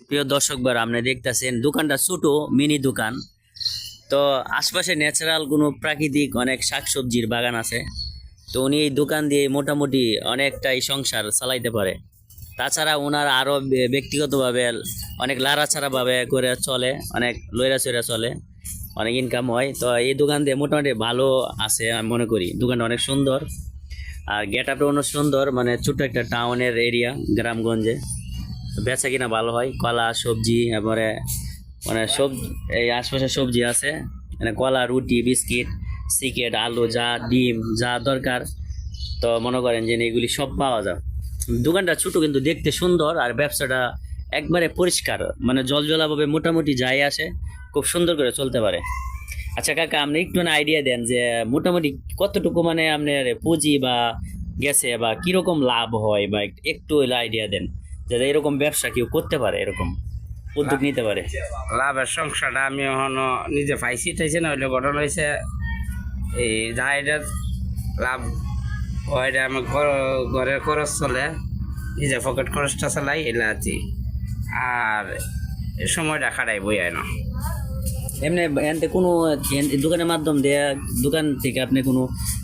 প্রিয় দর্শক বার আপনি দেখতেছেন দোকানটা ছোট মিনি দোকান। তো আশপাশে ন্যাচারাল কোনো প্রাকৃতিক অনেক শাকসবজির বাগান আছে। তো উনি এই দোকান দিয়ে মোটামুটি অনেকটাই সংসার চালাইতে পারে। তাছাড়া ওনার আরও ব্যক্তিগতভাবে অনেক লাড়াছাড়াভাবে করে চলে, অনেক লইরা চইরা চলে, অনেক ইনকাম হয়। তো এই দোকান দিয়ে মোটামুটি ভালো আছে আমি মনে করি। দোকানটা অনেক সুন্দর আর গেট আপটা অনেক সুন্দর, মানে ছোট্ট একটা টাউনের এরিয়া গ্রামগঞ্জে। বেচা কিনা ভালো হয়, কলা সবজি, তারপরে মানে এই আশপাশে সবজি আছে, মানে কলা, রুটি, বিস্কিট, সিকেট, আলু, যা ডিম যা দরকার। তো মনে করেন যে এগুলি সব পাওয়া যায়। দোকানটা ছোট কিন্তু দেখতে সুন্দর, আর ব্যবসাটা একবারে পরিষ্কার, মানে জলজলাভাবে মোটামুটি যাই আসে, খুব সুন্দর করে চলতে পারে। আচ্ছা কাকা, আপনি একটু আইডিয়া দেন যে মোটামুটি কতটুকু মানে আপনার পুঁজি বা গেছে, বা কিরকম লাভ হয়, বা একটু আইডিয়া দেন যাতে এরকম ব্যবসা কেউ করতে পারে, এরকম উদ্যোগ নিতে পারে। লাভের সংসারটা আমি এখনো নিজে পাইছি টাইছি না, হইলে ঘটনা হয়েছে এই যা এটার লাভ ওইটা আমার ঘরের খরচ চলে, নিজে পকেট খরচটা চালাই এলা আছি, আর সময়টা খাটাই বই না। এমনি এনতে কোনো দোকানের মাধ্যম দিয়ে, দোকান থেকে আপনি কোনো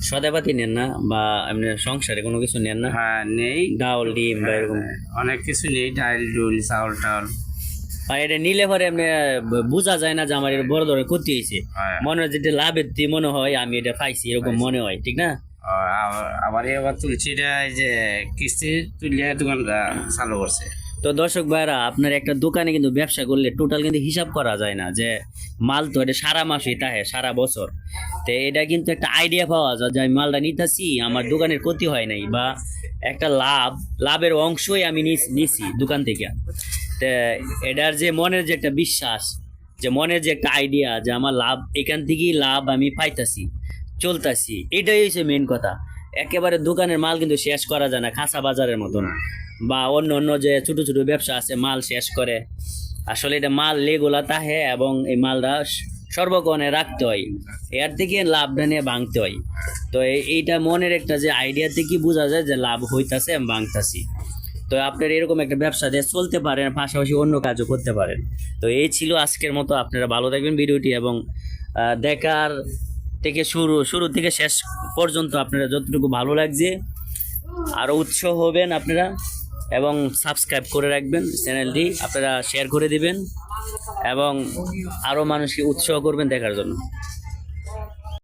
সদাপাতি নেন না, বা এমনি সংসারে কোনো কিছু নেন না? হ্যাঁ নেই, ডাউল, ডিম বা এরকম অনেক কিছু নেই, ডাইল ডুল চাউল টাউল। আর এটা নিলে পরে এমনি বোঝা যায় না যে আমার এটা বড় ধরনের ক্ষতি হয়েছে। মনে হয় যেটা লাভের দিয়ে মনে হয় আমি এটা পাইছি, এরকম মনে হয়, ঠিক না? আবার এবার তুলছি এটা যে কিস্তি তুলিয়ে দোকানটা চালু করছে। তো দর্শক ভাইরা, আপনার একটা দোকানে কিন্তু ব্যবসা করলে টোটাল কিন্তু হিসাব করা যায় না যে মাল তো এটা সারা মাসই তাহে, সারা বছর। তো এটা কিন্তু একটা আইডিয়া পাওয়া যায় যে আমি মালটা নিতেছি, আমার দোকানের ক্ষতি হয় নাই, বা একটা লাভের অংশই আমি নিছি দোকান থেকে। তো এটার যে মনের যে একটা বিশ্বাস, যে মনের যে একটা আইডিয়া যে আমার লাভ, এখান থেকেই লাভ আমি পাইতাছি, চলতাছি, এটাই হচ্ছে মেন কথা। একেবারে দোকানের মাল কিন্তু শেষ করা যায় না, খাসা বাজারের মতন, বা অন্য অন্য যে ছোট ছোট ব্যবসা আছে মাল শেষ করে। আসলে এটা মাল লেগুলা তাহে, এবং এই মালটা সর্বক্ষণে রাখতে হয়, এর থেকে লাভটা নিয়ে ভাঙতে হয়। তো এইটা মনের একটা যে আইডিয়া থেকে বোঝা যায় যে লাভ হইতাছে, আমি ভাঙতাছি। তো আপনারা এরকম একটা ব্যবসা দিয়ে চলতে পারেন, পাশাপাশি অন্য কাজও করতে পারেন। তো এই ছিল আজকের মতো। আপনারা ভালো থাকবেন ভিডিওটি, এবং দেখার থেকে শুরু থেকে শেষ পর্যন্ত আপনারা যতটুকু ভালো লাগছে আরও উৎসাহ হবেন আপনারা, এবং সাবস্ক্রাইব করে রাখবেন চ্যানেলটি, আপনারা শেয়ার করে দিবেন, এবং আরও মানুষকে উৎসাহ করবেন দেখার জন্য।